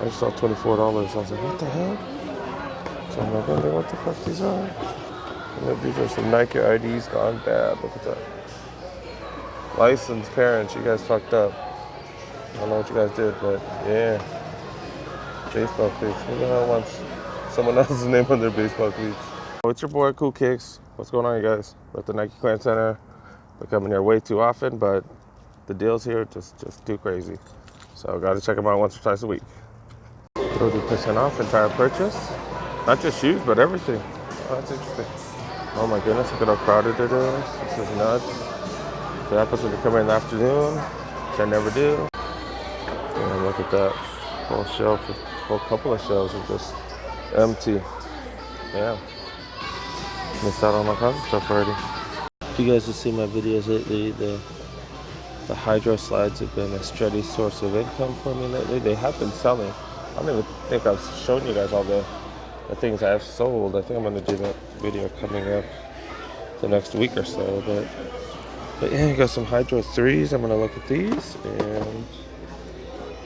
I just saw $24. I was like, what the hell? So I'm like, wonder what the fuck these are. And these are some Nike IDs gone bad. Look at that. Licensed parents, you guys fucked up. I don't know what you guys did, but yeah. Baseball cleats. Who the hell wants someone else's name on their baseball cleats? Oh, it's your boy, Cool Kicks. What's going on, you guys? We're at the Nike Clan Center. We're coming here way too often, but the deals here just too crazy. So got to check them out once or twice a week. 30% off entire purchase. Not just shoes, but everything. Oh, that's interesting. Oh my goodness, look at how crowded it is. This is nuts. The apples are coming in the afternoon, which I never do. And look at that. Whole shelf, whole couple of shelves are just empty. Yeah. Missed out on all kinds of stuff already. If you guys have seen my videos lately, the hydro slides have been a steady source of income for me lately. They have been selling. I don't even think I've shown you guys all the things I have sold. I think I'm going to do that video coming up the next week or so. But yeah, you got some Hydro 3s. I'm going to look at these. And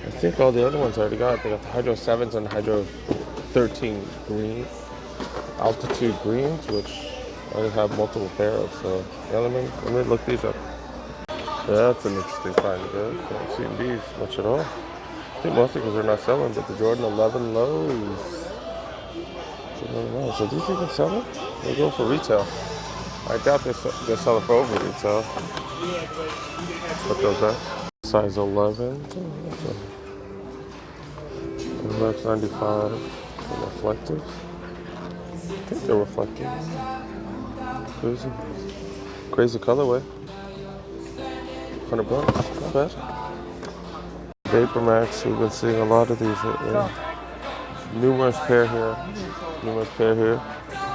I think all the other ones I already got. They got the Hydro 7s and the Hydro 13 green. Altitude greens, which I already have multiple pair of. So yeah, let me look these up. Yeah, that's an interesting find, guys. I haven't seen these much at all. I think mostly because they're not selling, but the Jordan 11 lows. So these even selling? They go for retail. I doubt they sell it for over retail. Put those up. Size 11. Max 95. Reflective. I think they're reflective. Crazy colorway. $100, not bad. Vapor Max, we've been seeing a lot of these lately. Numerous pair here.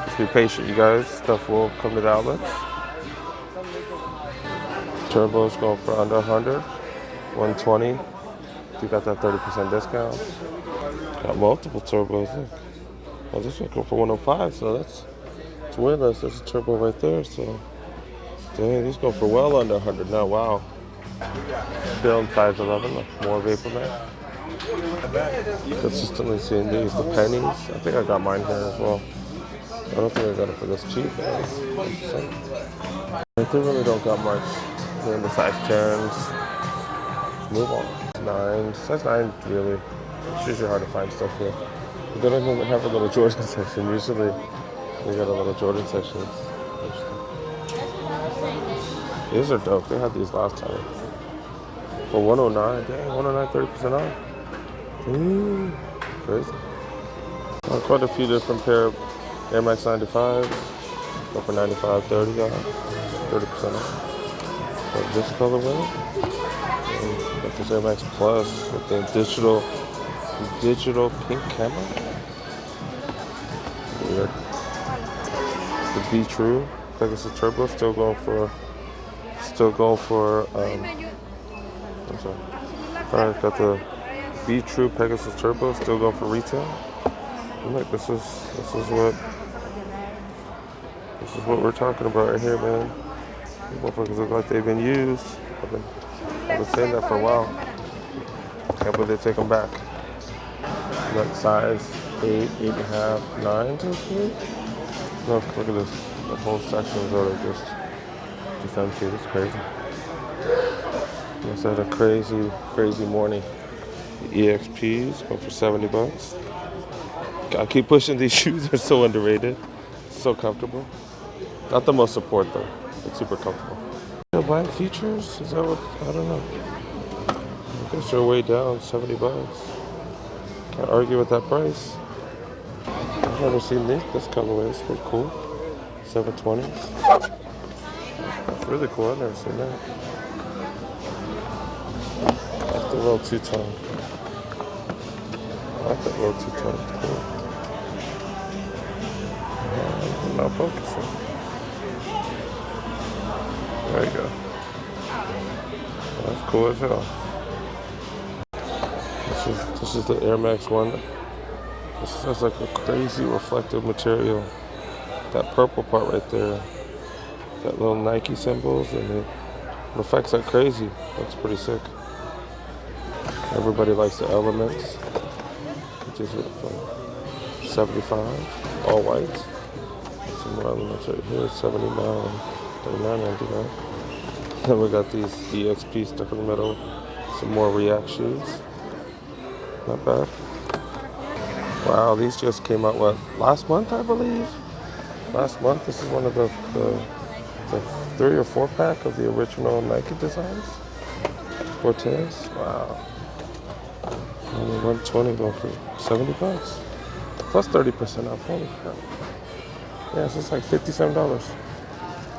Just be patient, you guys. Stuff will come to the outlets. Turbos going for under 100, 120. You got that 30% discount. Got multiple turbos. Look. Well, this one going for 105, so it's winless. There's a turbo right there. So, dang, these go for well under 100 now. Wow. Still in size 11, look, more Vapor Max. Consistently seeing these, the pennies. I think I got mine here as well. I don't think I got it for this cheap. They really don't got much. They're in the size 10s. Move on. 9s. Size 9 really. It's usually hard to find stuff here. But they don't even have a little Jordan section. Usually they got a little Jordan section. These are dope. They had these last time. For 109, dang, 109, 30% off. Crazy. Quite a few different pair of Air Max 95s. Go for 95, 30 off, 30% off. But this colorway, got this Air Max Plus with the digital pink camera. Weird. The Be True Pegasus Turbo still going for. I'm sorry. Alright, got the Be True Pegasus Turbo still going for retail. Look, this is what we're talking about right here, man. These motherfuckers look like they've been used. I've been saying that for a while. Can't believe they take them back. Like size 8, 8.5, 9. Look at this. The whole sections are just empty. It's crazy. It's had a crazy morning. The EXPs go for $70. Gotta keep pushing these shoes. They're so underrated. So comfortable. Not the most support though. It's super comfortable. Buying features? Is that what? I don't know. I guess they're way down, $70. Can't argue with that price. I've never seen this colorway. It's pretty cool. 720s. That's really cool. I've never seen that. I like the little two-tone. I like that little two-tone. It's cool. I'm not focusing. There you go. That's cool as hell. This is the Air Max 1. This has like a crazy reflective material. That purple part right there. Got little Nike symbols and it reflects like crazy. Looks pretty sick. Everybody likes the elements. Just for 75, all white. Some more elements right here, 79, 39.99. Then we got these EXP stuck in the middle. Some more React shoes. Not bad. Wow, these just came out, what, last month, I believe? Last month. This is one of the 3 or 4 pack of the original Nike designs. Cortez. Wow. Only 120 going for 70 bucks. Plus 30% off. Holy crap. Yeah, so it's like $57.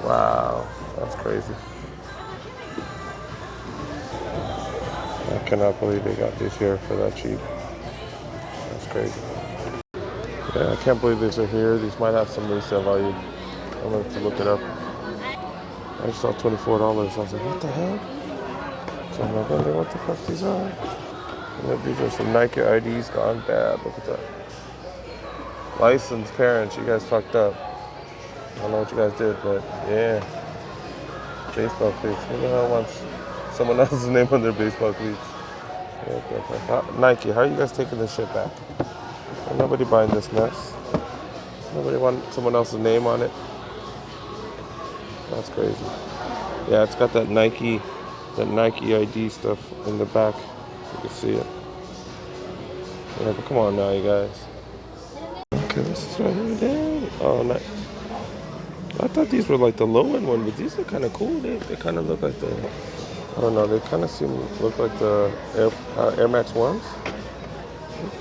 Wow. That's crazy. I cannot believe they got these here for that cheap. That's crazy. Yeah, I can't believe these are here. These might have some resale value. I'm going to have to look it up. I just saw $24. I was like, what the hell? So I'm like, wonder what the fuck these are. And these are some Nike IDs gone bad. Look at that. Licensed parents, you guys fucked up. I don't know what you guys did, but yeah. Baseball cleats. Who the hell wants someone else's name on their baseball cleats? Yeah, Nike, how are you guys taking this shit back? Ain't nobody buying this mess. Nobody want someone else's name on it. That's crazy. Yeah, it's got that Nike ID stuff in the back. You can see it. Yeah, but come on now, you guys. Okay, this is right here. Damn. Oh, nice. I thought these were like the low end one, but these are kind of cool. They kind of look like the, I don't know, they kind of look like the Air Max 1s.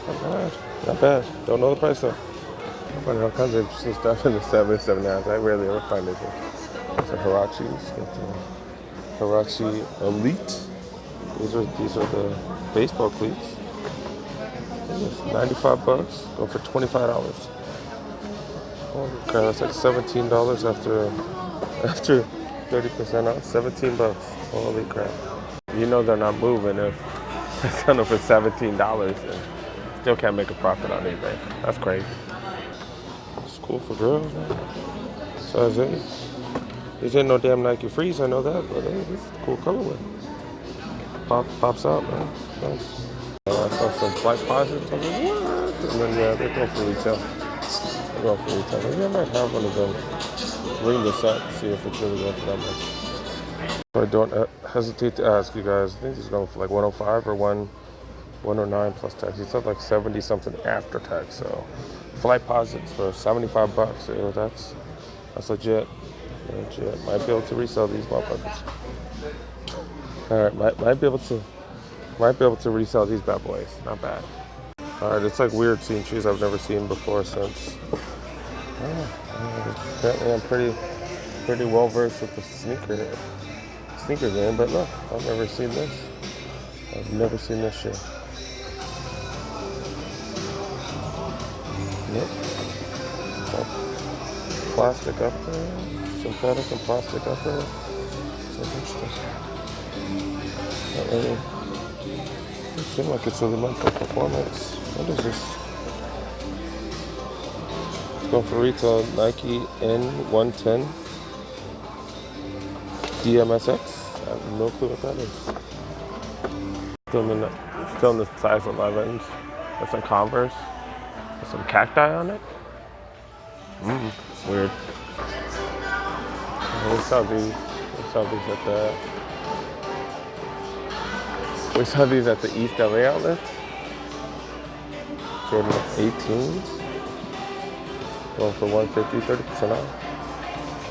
Not bad. Not bad. Don't know the price though. I find all kinds of interesting stuff in the 7.5. I rarely ever find it. These are Hirachis. Got the Hirachi Elite. These are the baseball cleats. 95 bucks. Go for $25. Holy crap, that's like $17 after 30% off. 17 bucks. Holy crap. You know they're not moving if it's selling for $17 and still can't make a profit on eBay. That's crazy. It's cool for girls, man. So that's it. These ain't no damn Nike Freeze, I know that, but hey, this is a cool colorway. Pops out, man. Nice. I saw some flight posits. I was like, what? And then, yeah, they're going for retail. They're going for retail. Maybe I might have one of them. Ring this up, see if it's really going for that much. I don't hesitate to ask you guys. I think he's going for like 105 or 109 plus tax. He said like 70 something after tax. So flight posits for 75 bucks. You know, that's legit. Legit. Might be able to resell these motherfuckers. All right, might be able to resell these bad boys. Not bad. All right, it's like weird seeing shoes I've never seen before since. Apparently, I'm pretty well versed with the sneaker game, but look, I've never seen this. I've never seen this shit. Yep. Plastic upper, synthetic and plastic upper. So interesting. Not really. It seems like it's really meant for performance. What is this? It's going for retail. Nike N110 DMSX. I have no clue what that is. Still in the size 11s. That's some Converse. There's some cacti on it. Weird. We saw these at the East LA outlet. Jordan 18s. Going for $150, 30% off.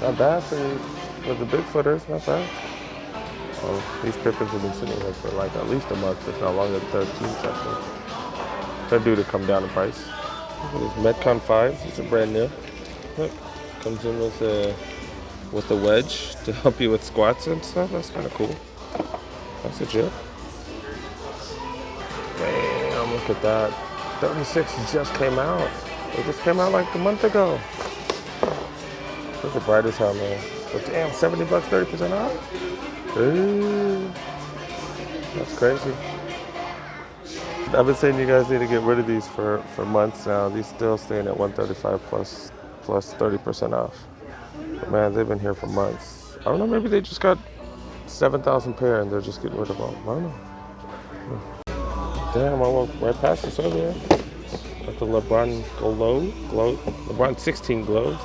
Not bad for the big footers, not bad. These Pippins have been sitting here for like at least a month, if not longer, 13 seconds. They're due to come down in price. Look at these Metcon 5s, these are brand new. Look, comes in with a wedge to help you with squats and stuff. That's kind of cool. That's legit. Damn, look at that. 36 just came out. It just came out like a month ago. Those are bright as hell, man. But damn, 70 bucks, 30% off? Ooh, that's crazy. I've been saying you guys need to get rid of these for months now. These still staying at 135 plus 30% off. But man, they've been here for months. I don't know, maybe they just got 7,000 pair and they're just getting rid of them. I don't know. Damn, I walked right past this earlier. Got the LeBron LeBron 16 glows.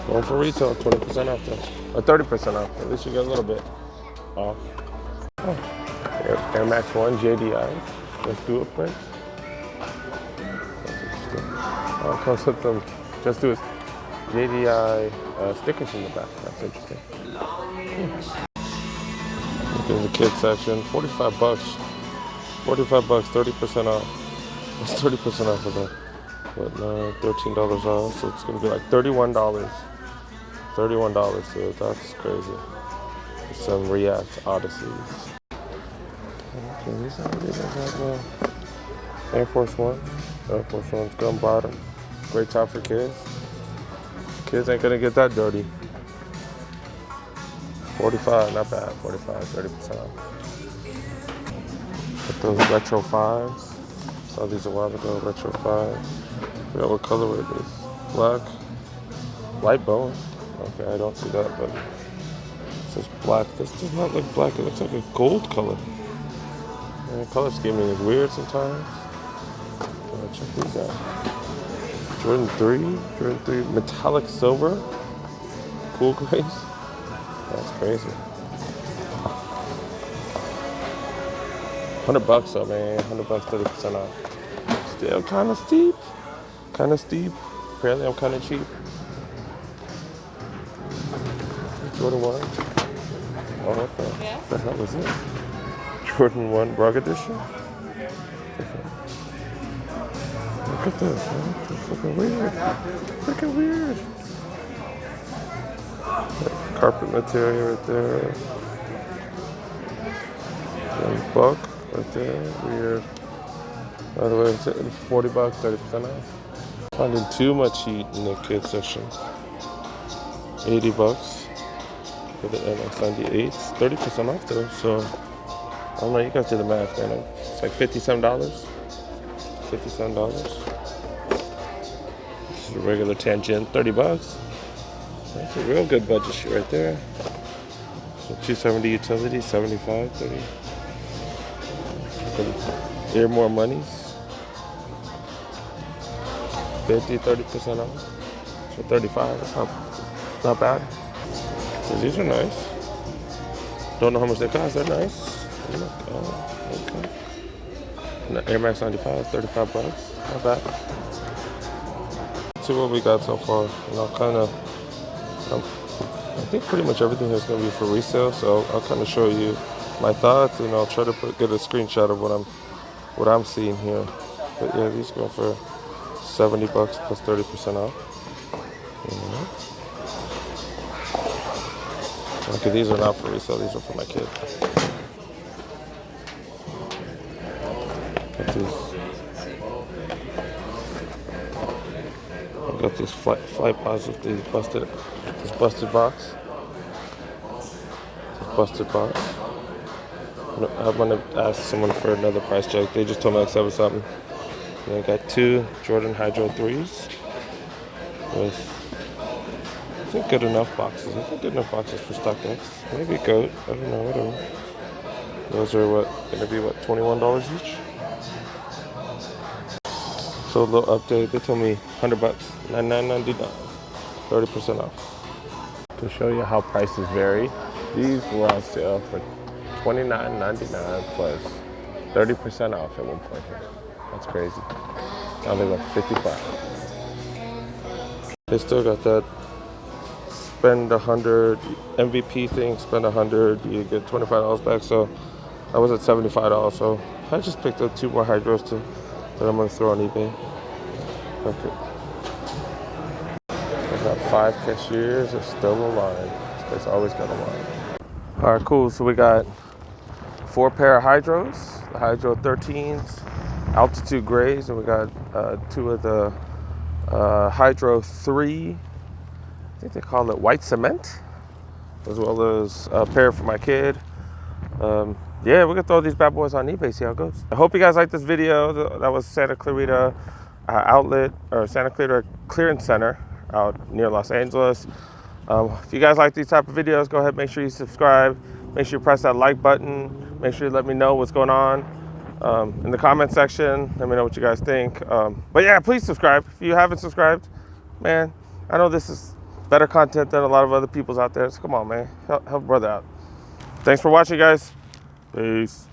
Going for retail, 20% off though. Or 30% off. At least you get a little bit off. Oh. Air Max 1 JDI. Let's do it, print. That's interesting. Oh, it comes with them. Just do it. JDI stickers in the back. That's interesting. Look in the kids section. 45 bucks. 45 bucks, 30% off. That's 30% off of that. But no, $13 off, so it's gonna be like $31. $31, so that's crazy. Some React Odysseys. Okay, these are Air Force One. Air Force One's gun bottom. Great top for kids. Kids ain't gonna get that dirty. 45, not bad. 45, 30% off. Put those retro 5s. Saw these a while ago, retro 5. I forgot what color it is. Black. Light bone. Okay, I don't see that, but it says black. This does not look black. It looks like a gold color. And the color scheming is weird sometimes. Check these out. Jordan 3 metallic silver. Cool grays. That's crazy. $100 though, man. $100, 30% off. Still kind of steep. Apparently I'm kind of cheap. Jordan 1. Oh, what the hell is this? Jordan 1 Rug Edition? Look at this, man. It's freaking weird. Carpet material right there. And buck right there. Weird. By the way, it's $40, 30% off. Finding too much heat in the kids section. $80 for the MX98s. 30% off though, so I don't know, you guys do the math, man. It's like $57. $57. This is a regular Tangent, $30. That's a real good budget shit right there. So 270 utility, 75, 30. Some Air More Monies. 50, 30% off. So 35, that's not bad. So these are nice. Don't know how much they cost, they're nice. Oh, okay. And the Air Max 95, $35, not bad. Let's see what we got so far. You know, I think pretty much everything here is going to be for resale, so I'll kind of show you my thoughts, and I'll try to get a screenshot of what I'm seeing here. But yeah, these go for $70 plus 30% off. Okay, these are not for resale, these are for my kid. Got these flight pods with this busted box. I'm gonna ask someone for another price check. They just told me like 7 something. And I got 2 Jordan Hydro 3s with, I think, good enough boxes. For StockX. Maybe GOAT. I don't know. Whatever. Those are gonna be $21 each. So a little update. They told me $100, $99.99, 30% off. To show you how prices vary, these were on sale for $29.99 plus 30% off at one point here. That's crazy. Now they go $55. They still got that spend 100 MVP thing. Spend 100, you get $25 back. So I was at $75. So I just picked up 2 more hydros that I'm gonna throw on eBay. Okay. I got 5 cashiers. There's still a line. This place always got a line. All right, cool. So we got 4 pair of hydros. The Hydro 13s. Altitude grays, and we got 2 of the Hydro 3, I think they call it white cement, as well as a pair for my kid. Yeah, we're gonna throw these bad boys on eBay, see how it goes. I hope you guys liked this video. That was Santa Clarita outlet, or Santa Clarita Clearance Center out near Los Angeles. If you guys like these type of videos, go ahead, make sure you subscribe. Make sure you press that like button. Make sure you let me know what's going on in the comment section. Let me know what you guys think. But yeah, please subscribe. If you haven't subscribed, man, I know this is better content than a lot of other people's out there. So come on, man, help brother out. Thanks for watching, guys. Peace.